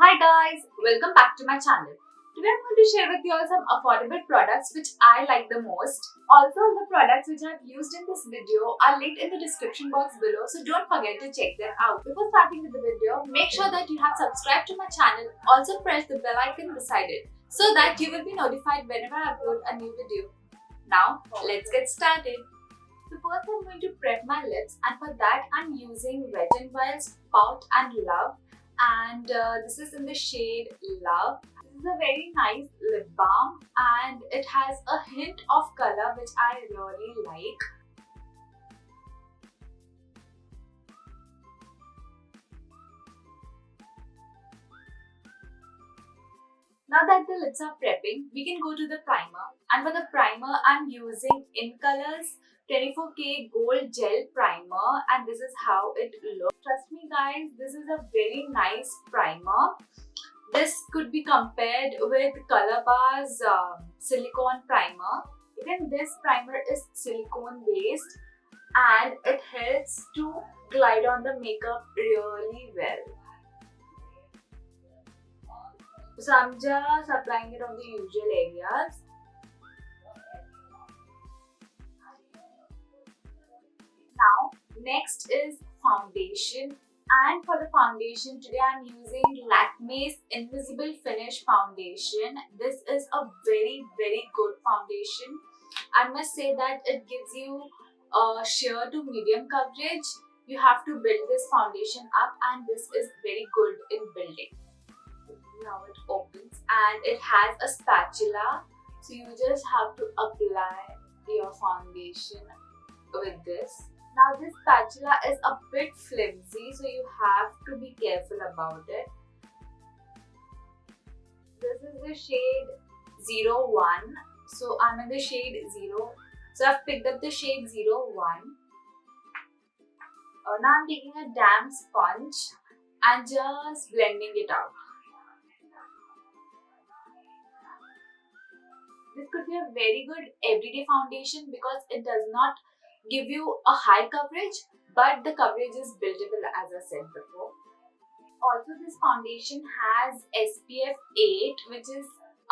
Hi guys, welcome back to my channel. Today I'm going to share with you all some affordable products which I like the most. Also, the products which I've used in this video are linked in the description box below, so don't forget to check them out. Before starting with the video, make sure that you have subscribed to my channel. Also press the bell icon beside it so that you will be notified whenever I upload a new video. Now, let's get started. So first I'm going to prep my lips, and for that I'm using Wet n Wild's Pout and Love, and this is in the shade Love. This is a very nice lip balm and it has a hint of color which I really like. Now that the lips are prepping, we can go to the primer. And for the primer, I'm using Incolor's 24K Gold Gel Primer, and this is how it looks. Trust me guys, this is a very nice primer. This could be compared with Colorbar's silicone primer. Even this primer is silicone based and it helps to glide on the makeup really well. So I'm just applying it on the usual areas. Now, next is foundation. And for the foundation, today I'm using Lakme's Invisible Finish Foundation. This is a very good foundation. I must say that it gives you a sheer to medium coverage. You have to build this foundation up, and this is very good in building. Now it opens and it has a spatula, so you just have to apply your foundation with this. Now this spatula is a bit flimsy, so you have to be careful about it. This is the shade 01. So I'm in the shade 0. So I've picked up the shade 01. Now I'm taking a damp sponge and just blending it out. This could be a very good everyday foundation because it does not give you a high coverage, but the coverage is buildable as I said before. Also, this foundation has SPF 8, which is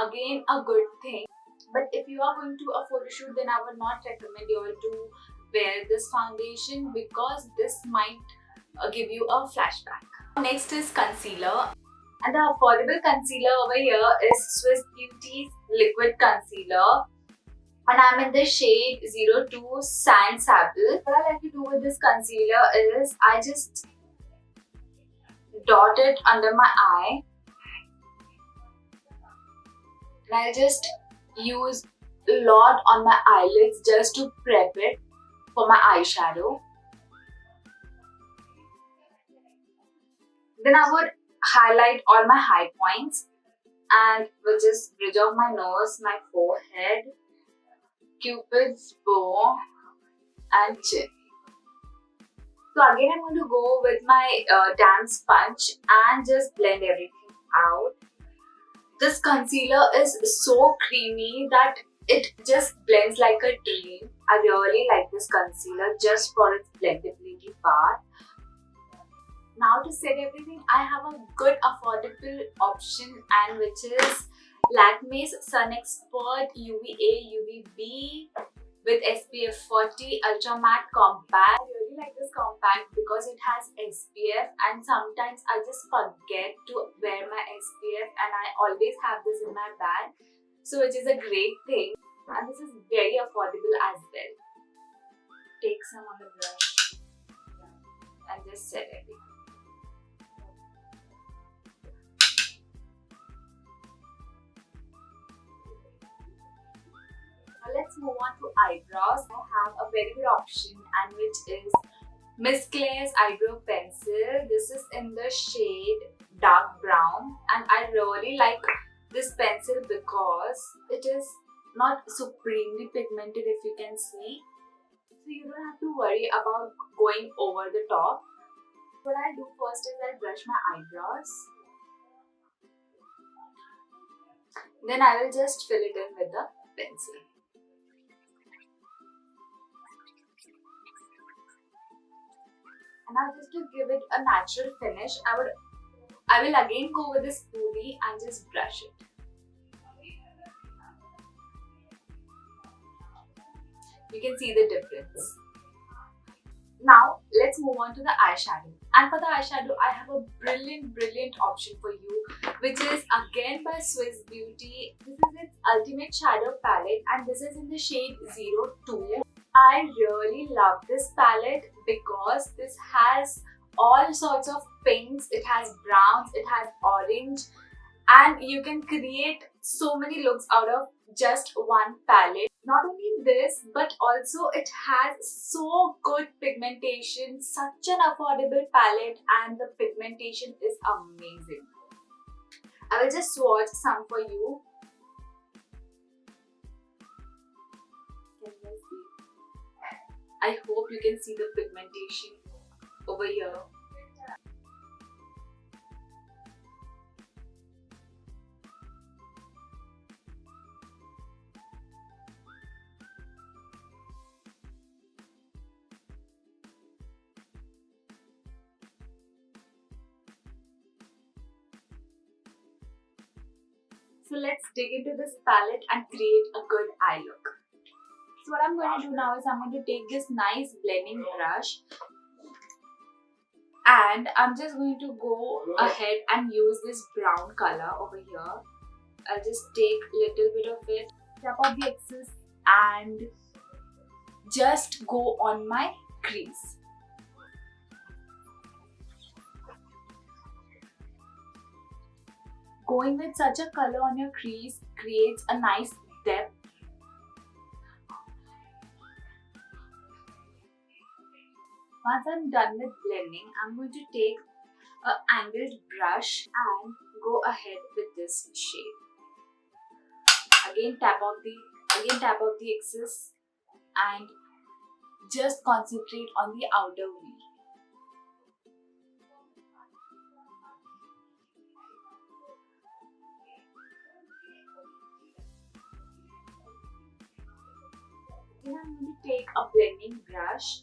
again a good thing. But if you are going to a photo shoot, then I would not recommend you all to wear this foundation because this might give you a flashback. Next is concealer. And the affordable concealer over here is Swiss Beauty's Liquid Concealer. And I'm in the shade 02 Sand Sable. What I like to do with this concealer is I just dot it under my eye. And I just use a lot on my eyelids just to prep it for my eyeshadow. Then I would highlight all my high points and will just bridge off my nose, my forehead, Cupid's bow and chin. So again I'm going to go with my damp sponge and just blend everything out. This concealer is so creamy that it just blends like a dream. I really like this concealer just for its blendability part. Now to set everything, I have a good affordable option, and which is Lakme's Sun Expert UVA UVB with SPF 40 Ultra Matte Compact. I really like this compact because it has SPF, and sometimes I just forget to wear my SPF and I always have this in my bag, so which is a great thing, and this is very affordable as well. Take some on the brush and just set everything. Let's move on to eyebrows. I have a very good option, and which is Miss Claire's Eyebrow Pencil. This is in the shade Dark Brown, and I really like this pencil because it is not supremely pigmented, if you can see. So you don't have to worry about going over the top. What I do first is I brush my eyebrows. Then I will just fill it in with the pencil. And now just to give it a natural finish, I would I will again go with this spoolie and just brush it. You can see the difference. Now let's move on to the eyeshadow. And for the eyeshadow, I have a brilliant option for you, which is again by Swiss Beauty. This is its Ultimate Shadow Palette and this is in the shade 02. I really love this palette because this has all sorts of pinks, it has browns, it has orange, and you can create so many looks out of just one palette. Not only this, but also it has so good pigmentation, such an affordable palette, and the pigmentation is amazing. I will just swatch some for you. Can you see? I hope you can see the pigmentation over here. So let's dig into this palette and create a good eye look. So what I'm going to do now is I'm going to take this nice blending brush and I'm just going to go ahead and use this brown color over here. I'll just take a little bit of it, tap off the excess and just go on my crease. Going with such a color on your crease creates a nice depth. Once I'm done with blending, I'm going to take an angled brush and go ahead with this shade. Again tap off the excess and just concentrate on the outer V. Then I'm going to take a blending brush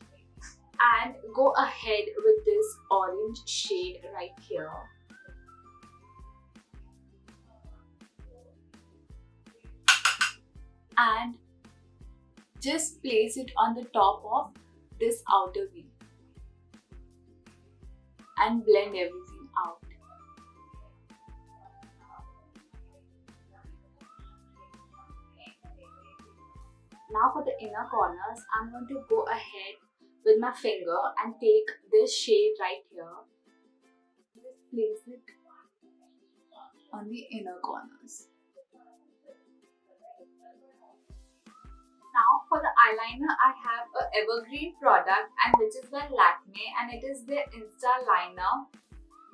and go ahead with this orange shade right here. And just place it on the top of this outer V and blend everything out. Now for the inner corners, I'm going to go ahead with my finger and take this shade right here. Just place it on the inner corners. Now for the eyeliner, I have an evergreen product and which is by Lakme and it is the Insta liner.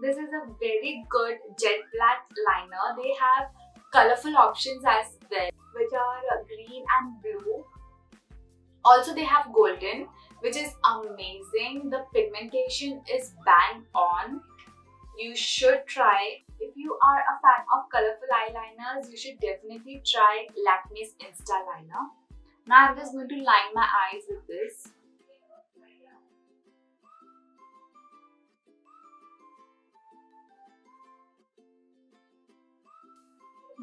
This is a very good jet black liner. They have colorful options as well, which are green and blue. Also they have golden, which is amazing. The pigmentation is bang on. You should try. If you are a fan of colorful eyeliners, you should definitely try Lakme's Insta liner. Now I'm just going to line my eyes with this.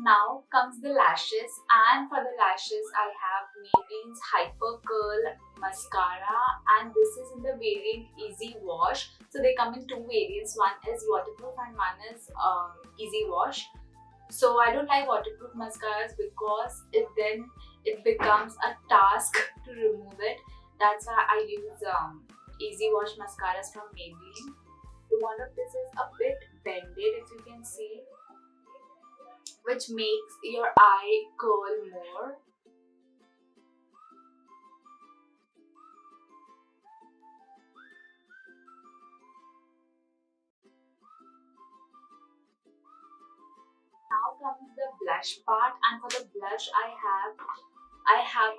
Now comes the lashes, and for the lashes I have Maybelline's Hyper Curl Mascara and this is in the variant Easy Wash. So they come in two variants, one is waterproof and one is Easy Wash. So I don't like waterproof mascaras because it becomes a task to remove it. That's why I use Easy Wash mascaras from Maybelline. The one of this is a bit bended, if you can see, which makes your eye curl more. Now comes the blush part, and for the blush I have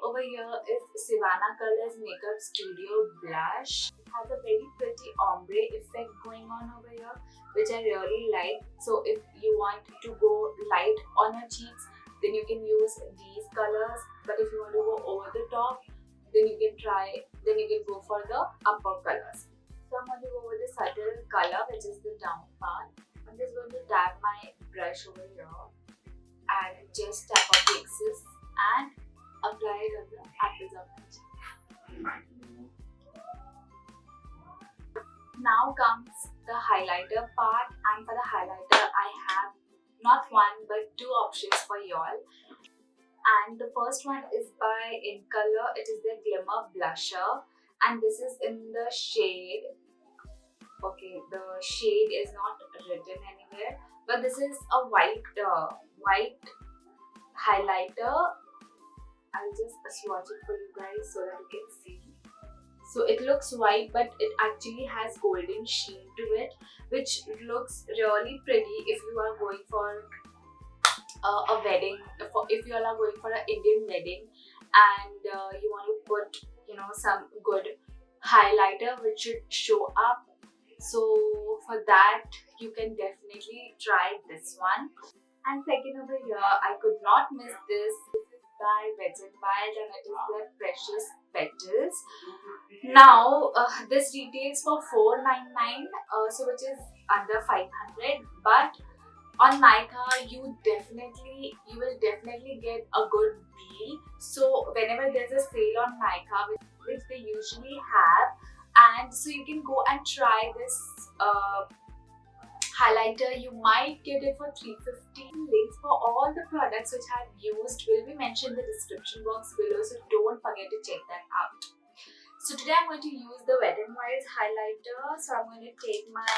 over here is Sivanna Colors Makeup Studio Blush. It has a very pretty ombre effect going on over here, which I really like. So if you want to go light on your cheeks, then you can use these colors. But if you want to go over the top, then you can go for the upper colors. So I'm going to go with the subtle color, which is the down part. I'm just going to dab my brush over here and just tap off the excess and apply it on the apples of my cheek. Now comes the highlighter part, and for the highlighter I have not one but two options for y'all. And the first one is by Incolor. It is their Glimmer Blusher, and this is in the shade, okay, the shade is not written anywhere, but this is a white highlighter. I'll just swatch it for you guys so that you can see. So it looks white, but it actually has golden sheen to it, which looks really pretty if you are going for a wedding, if you all are going for an Indian wedding and you want to put, you know, some good highlighter which should show up. So for that you can definitely try this one. And second over here, I could not miss this. This is by Wet n Wild and it is their Precious Petals. Now this retails for $4.99, so which is under 500, but on Nykaa you will definitely get a good deal. So whenever there's a sale on Nykaa, which they usually have, and so you can go and try this highlighter. You might get it for $3.50. Links for all the products which I've used will be mentioned in the description box below, so don't forget to check that out. So today I'm going to use the Wet n Wild highlighter. So I'm going to take my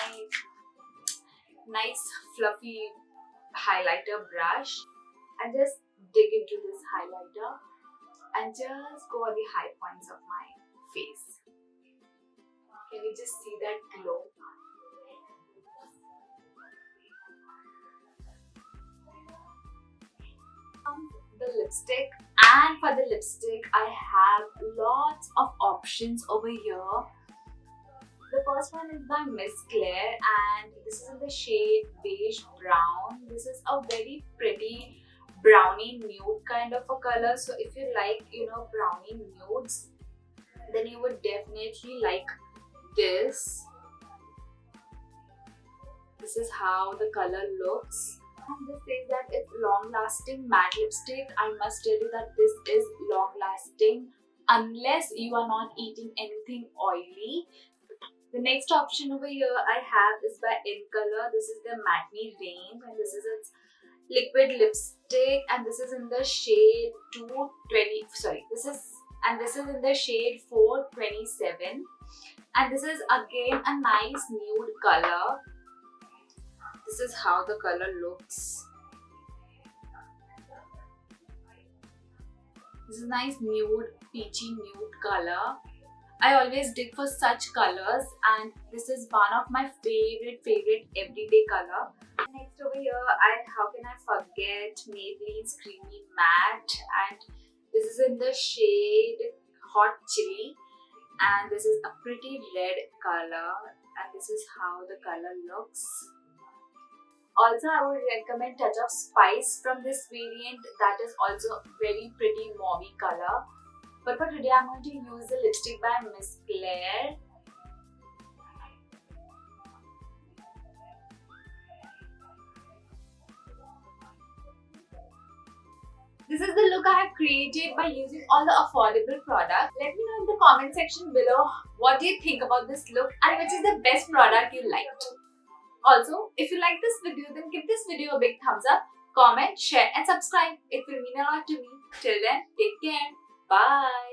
nice fluffy highlighter brush and just dig into this highlighter and just go on the high points of my face. Can you just see that glow? The lipstick, and for the lipstick I have lots of options over here. The first one is by Miss Claire and this is in the shade Beige Brown. This is a very pretty brownie nude kind of a color, so if you like, you know, brownie nudes, then you would definitely like this. This is how the color looks. And this says that it's long lasting matte lipstick. I must tell you that this is long lasting unless you are not eating anything oily. The next option over here I have is by Incolor. This is the Matte range and this is its liquid lipstick and this is in the shade 220. Sorry, this is in the shade 427 and this is again a nice nude color. This is how the color looks. This is a nice nude, peachy nude color. I always dig for such colors and this is one of my favorite everyday color. Next over here, how can I forget Maybelline's Creamy Matte, and this is in the shade Hot Chili and this is a pretty red color and this is how the color looks. Also, I would recommend Touch of Spice from this variant, that is also very pretty mauvey color. But for today, I'm going to use the lipstick by Miss Claire. This is the look I have created by using all the affordable products. Let me know in the comment section below what do you think about this look and which is the best product you liked. Also, if you like this video, then give this video a big thumbs up, comment, share and subscribe. It will mean a lot to me. Till then, take care. Bye.